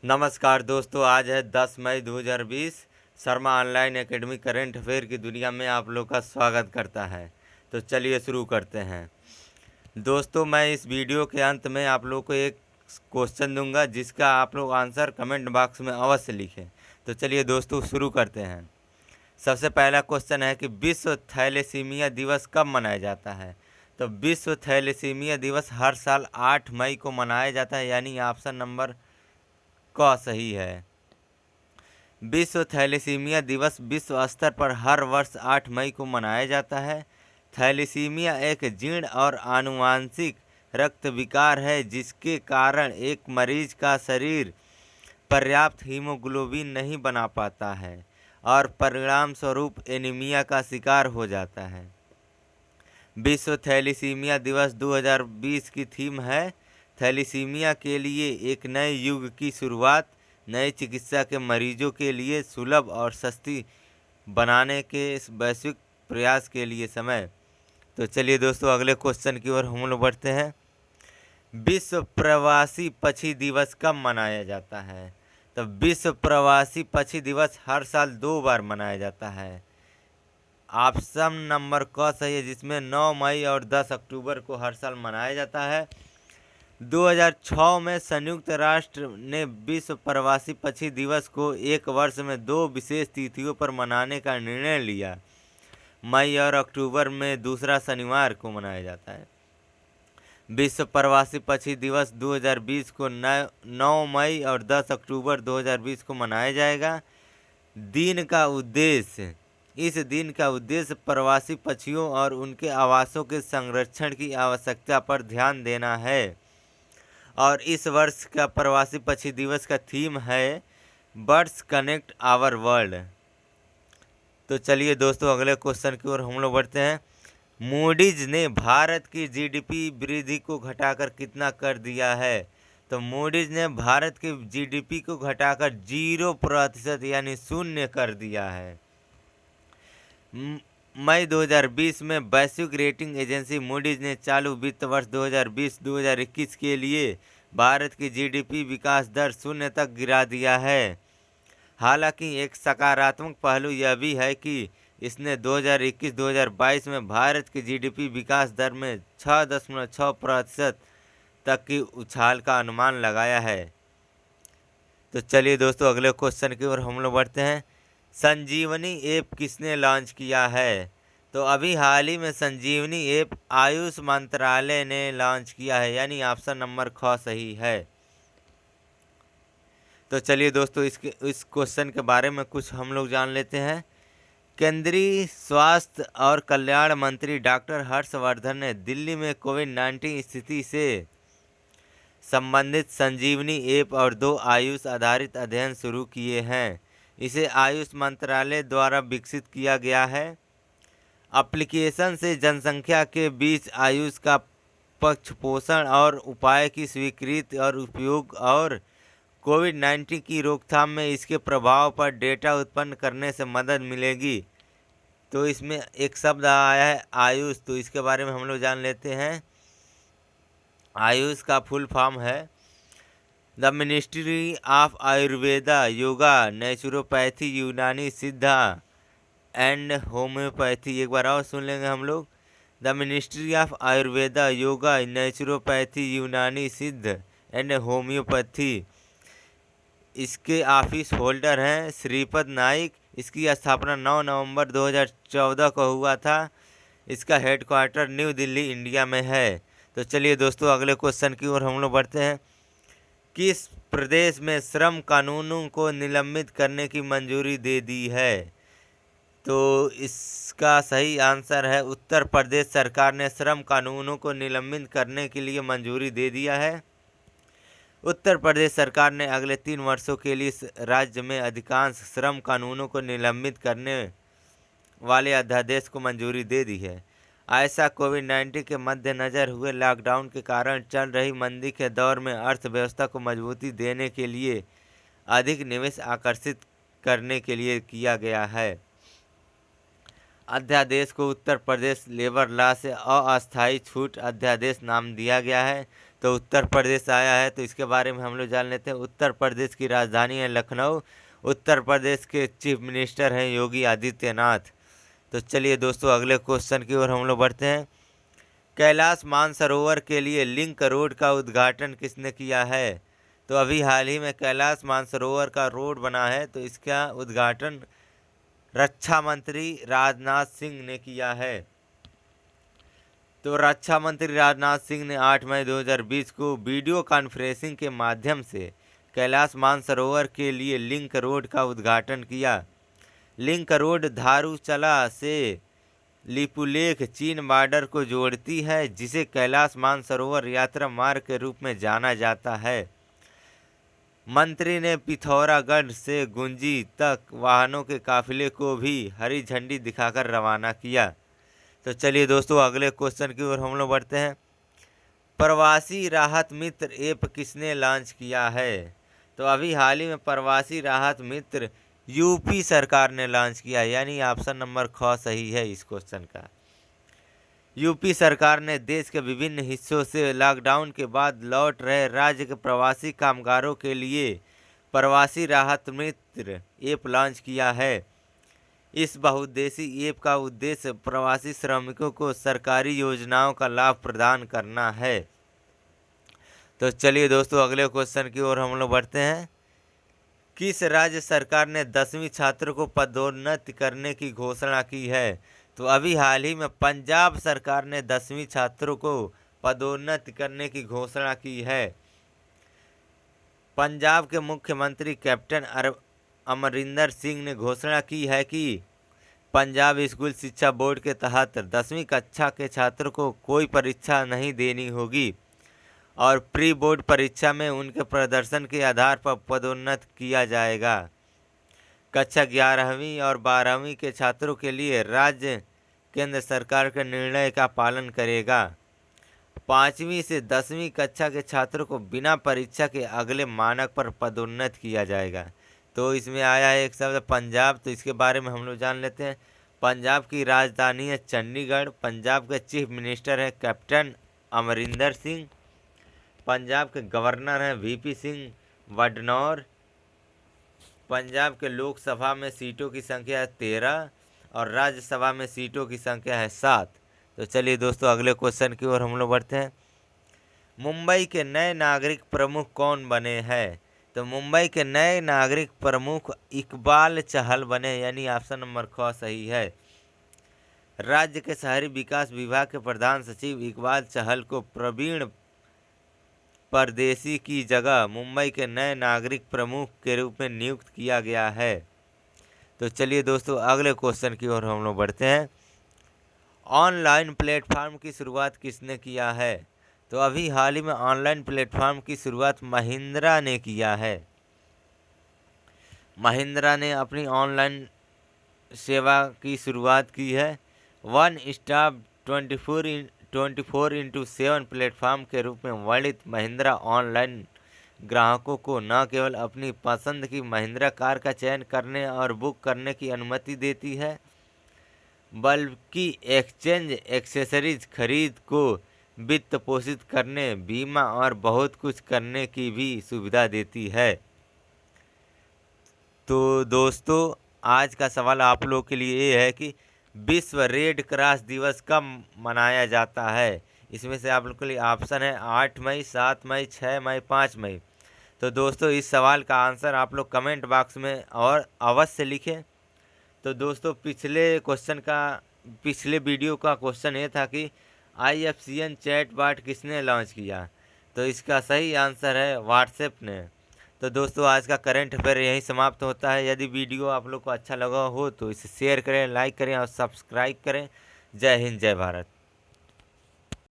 नमस्कार दोस्तों, आज है 10 मई 2020। Sharma online academy current affair की दुनिया में आप लोग का स्वागत करता है। तो चलिए शुरू करते हैं। दोस्तों, मैं इस वीडियो के अंत में आप लोग को एक क्वेश्चन दूंगा जिसका आप लोग आंसर कमेंट बॉक्स में अवश्य लिखें। तो चलिए दोस्तों शुरू करते हैं। सबसे पहला क्वेश्चन है कि विश्व थैलेसीमिया दिवस कब मनाया जाता है। तो विश्व थैलेसीमिया दिवस हर साल 8 मई को मनाया जाता है, यानी ऑप्शन नंबर क सही है। विश्व थैलेसीमिया दिवस विश्व स्तर पर हर वर्ष 8 मई को मनाया जाता है। थैलेसीमिया एक जीर्ण और आनुवांशिक रक्त विकार है जिसके कारण एक मरीज का शरीर पर्याप्त हीमोग्लोबिन नहीं बना पाता है और परिणाम स्वरूप एनीमिया का शिकार हो जाता है। विश्व थैलेसीमिया दिवस 2020 की थीम है थैलेसीमिया के लिए एक नए युग की शुरुआत, नई चिकित्सा के मरीजों के लिए सुलभ और सस्ती बनाने के इस वैश्विक प्रयास के लिए समय। तो चलिए दोस्तों अगले क्वेश्चन की ओर हम लोग बढ़ते हैं। विश्व प्रवासी पक्षी दिवस कब मनाया जाता है। तो विश्व प्रवासी पक्षी दिवस हर साल 2 बार मनाया जाता है। ऑप्शन नंबर क सही है, जिसमें 9 मई और 10 अक्टूबर को हर साल मनाया जाता है। 2006 में संयुक्त राष्ट्र ने विश्व प्रवासी पक्षी दिवस को एक वर्ष में 2 विशेष तिथियों पर मनाने का निर्णय लिया। मई और अक्टूबर में दूसरा शनिवार को मनाया जाता है। विश्व प्रवासी पक्षी दिवस 2020 को 9 मई और 10 अक्टूबर 2020 को मनाया जाएगा। इस दिन का उद्देश्य प्रवासी पक्षियों और उनके आवासों के संरक्षण की आवश्यकता पर ध्यान देना है। और इस वर्ष का प्रवासी पक्षी दिवस का थीम है बर्ड्स कनेक्ट आवर वर्ल्ड। तो चलिए दोस्तों अगले क्वेश्चन की ओर हम लोग बढ़ते हैं। मूडीज ने भारत की जीडीपी वृद्धि को घटाकर कितना कर दिया है। तो मूडीज ने भारत की जीडीपी को घटाकर 0% यानी 0 कर दिया है। मई 2020 में वैश्विक रेटिंग एजेंसी मूडीज ने चालू वित्त वर्ष 2020-2021 के लिए भारत की जीडीपी विकास दर 0 तक गिरा दिया है। हालांकि एक सकारात्मक पहलू यह भी है कि इसने 2021-2022 में भारत की जीडीपी विकास दर में 6.6% तक की उछाल का अनुमान लगाया है। तो चलिए दोस्तों अगले क्वेश्चन की ओर हम लोग बढ़ते हैं। संजीवनी ऐप किसने लॉन्च किया है। तो अभी हाल ही में संजीवनी ऐप आयुष मंत्रालय ने लॉन्च किया है, यानी ऑप्शन नंबर ख सही है। तो चलिए दोस्तों इस क्वेश्चन के बारे में कुछ हम लोग जान लेते हैं। केंद्रीय स्वास्थ्य और कल्याण मंत्री डॉक्टर हर्षवर्धन ने दिल्ली में कोविड-19 स्थिति से संबंधित संजीवनी ऐप और 2 आयुष आधारित अध्ययन शुरू किए हैं। इसे आयुष मंत्रालय द्वारा विकसित किया गया है। एप्लीकेशन से जनसंख्या के बीच आयुष का पक्ष पोषण और उपाय की स्वीकृति और उपयोग और कोविड-19 की रोकथाम में इसके प्रभाव पर डेटा उत्पन्न करने से मदद मिलेगी। तो इसमें एक शब्द आया है आयुष, तो इसके बारे में हम लोग जान लेते हैं। आयुष का फुल फॉर्म है the ministry of Ayurveda, yoga, naturopathy, यूनानी सिद्धा एंड होम्योपैथी। एक बार और सुन लेंगे हम लोग। The ministry of Ayurveda, yoga, naturopathy, यूनानी सिद्ध एंड होम्योपैथी। इसके ऑफिस होल्डर हैं श्रीपद नाइक। इसकी स्थापना 9 नवंबर 2014 को हुआ था। इसका हेडक्वार्टर न्यू दिल्ली, इंडिया में है। तो चलिए दोस्तों अगले क्वेश्चन की ओर हम लोग बढ़ते हैं। किस प्रदेश में श्रम कानूनों को निलंबित करने की मंजूरी दे दी है। तो इसका सही आंसर है उत्तर प्रदेश सरकार ने श्रम कानूनों को निलंबित करने के लिए मंजूरी दे दिया है। उत्तर प्रदेश सरकार ने अगले 3 वर्षों के लिए राज्य में अधिकांश श्रम कानूनों को निलंबित करने वाले अध्यादेश को मंजूरी दे दी है। ऐसा कोविड-19 के मद्देनजर हुए लॉकडाउन के कारण चल रही मंदी के दौर में अर्थव्यवस्था को मजबूती देने के लिए अधिक निवेश आकर्षित करने के लिए किया गया है। अध्यादेश को उत्तर प्रदेश लेबर लॉ से अस्थायी छूट अध्यादेश नाम दिया गया है। तो उत्तर प्रदेश आया है, तो इसके बारे में हम लोग जान लेते हैं। उत्तर प्रदेश की राजधानी है लखनऊ। उत्तर प्रदेश के चीफ मिनिस्टर हैं योगी आदित्यनाथ। तो चलिए दोस्तों अगले क्वेश्चन की ओर हम लोग बढ़ते हैं। कैलाश मानसरोवर के लिए लिंक रोड का उद्घाटन किसने किया है? तो अभी हाल ही में कैलाश मानसरोवर का रोड बना है, तो इसका उद्घाटन रक्षा मंत्री राजनाथ सिंह ने किया है। तो रक्षा मंत्री राजनाथ सिंह ने 8 मई 2020 को वीडियो कॉन्फ्रेंसिंग के माध्यम से कैलाश मानसरोवर के लिए लिंक रोड का उद्घाटन किया। लिंक रोड धारूचला से लिपुलेख चीन बॉर्डर को जोड़ती है, जिसे कैलाश मानसरोवर यात्रा मार्ग के रूप में जाना जाता है। मंत्री ने पिथौरागढ़ से गुंजी तक वाहनों के काफिले को भी हरी झंडी दिखाकर रवाना किया। तो चलिए दोस्तों अगले क्वेश्चन की ओर हम लोग बढ़ते हैं। प्रवासी राहत मित्र ऐप किसने लॉन्च किया है? तो अभी हाल ही में प्रवासी राहत मित्र यूपी सरकार ने लॉन्च किया, यानी ऑप्शन नंबर ख सही है इस क्वेश्चन का। यूपी सरकार ने देश के विभिन्न हिस्सों से लॉकडाउन के बाद लौट रहे राज्य के प्रवासी कामगारों के लिए प्रवासी राहत मित्र ऐप लॉन्च किया है। इस बहुउद्देशीय ऐप का उद्देश्य प्रवासी श्रमिकों को सरकारी योजनाओं का लाभ प्रदान करना है। तो चलिए दोस्तों अगले क्वेश्चन की ओर हम लोग बढ़ते हैं। किस राज्य सरकार ने 10वीं छात्रों को पदोन्नति करने की घोषणा की है? तो अभी हाल ही में पंजाब सरकार ने 10वीं छात्रों को पदोन्नति करने की घोषणा की है। पंजाब के मुख्यमंत्री कैप्टन अमरिंदर सिंह ने घोषणा की है कि पंजाब स्कूल शिक्षा बोर्ड के तहत 10वीं कक्षा के छात्रों को कोई परीक्षा नहीं देनी होगी और प्री बोर्ड परीक्षा में उनके प्रदर्शन के आधार पर पदोन्नत किया जाएगा। कक्षा 11वीं और 12वीं के छात्रों के लिए राज्य केंद्र सरकार के निर्णय का पालन करेगा। 5वीं से 10वीं कक्षा के छात्रों को बिना परीक्षा के अगले मानक पर पदोन्नत किया जाएगा। तो इसमें आया है एक शब्द पंजाब, तो इसके बारे में हम लोग जान लेते हैं। पंजाब की राजधानी है चंडीगढ़। पंजाब के चीफ मिनिस्टर है कैप्टन अमरिंदर सिंह। पंजाब के गवर्नर हैं वीपी सिंह बदनौर। पंजाब के लोकसभा में सीटों की संख्या है 13 और राज्यसभा में सीटों की संख्या है 7। तो चलिए दोस्तों अगले क्वेश्चन की ओर हम लोग बढ़ते हैं। मुंबई के नए नागरिक प्रमुख कौन बने हैं? तो मुंबई के नए नागरिक प्रमुख इकबाल चहल बने, यानी ऑप्शन नंबर ख सही है। राज्य के शहरी विकास विभाग के प्रधान सचिव इकबाल चहल को प्रवीण परदेसी की जगह मुंबई के नए नागरिक प्रमुख के रूप में नियुक्त किया गया है। तो चलिए दोस्तों अगले क्वेश्चन की ओर हम लोग बढ़ते हैं। ऑनलाइन प्लेटफॉर्म की शुरुआत किसने किया है? तो अभी हाल ही में ऑनलाइन प्लेटफॉर्म की शुरुआत महिंद्रा ने किया है। महिंद्रा ने अपनी ऑनलाइन सेवा की शुरुआत की है। वन स्टॉप 24/7 प्लेटफॉर्म के रूप में वर्णित महिंद्रा ऑनलाइन ग्राहकों को न केवल अपनी पसंद की महिंद्रा कार का चयन करने और बुक करने की अनुमति देती है, बल्कि एक्सचेंज एक्सेसरीज खरीद को वित्त पोषित करने, बीमा और बहुत कुछ करने की भी सुविधा देती है। तो दोस्तों आज का सवाल आप लोगों के लिए ये है कि विश्व रेड क्रॉस दिवस कब मनाया जाता है? इसमें से आप लोग के लिए ऑप्शन है 8 मई, 7 मई, 6 मई, 5 मई। तो दोस्तों इस सवाल का आंसर आप लोग कमेंट बॉक्स में और अवश्य लिखें। तो दोस्तों पिछले वीडियो का क्वेश्चन ये था कि IFCN चैटबॉट किसने लॉन्च किया? तो इसका सही आंसर है व्हाट्सएप ने। तो दोस्तों आज का करंट अफेयर यहीं समाप्त होता है। यदि वीडियो आप लोग को अच्छा लगा हो तो इसे शेयर करें, लाइक करें और सब्सक्राइब करें। जय हिंद, जय भारत।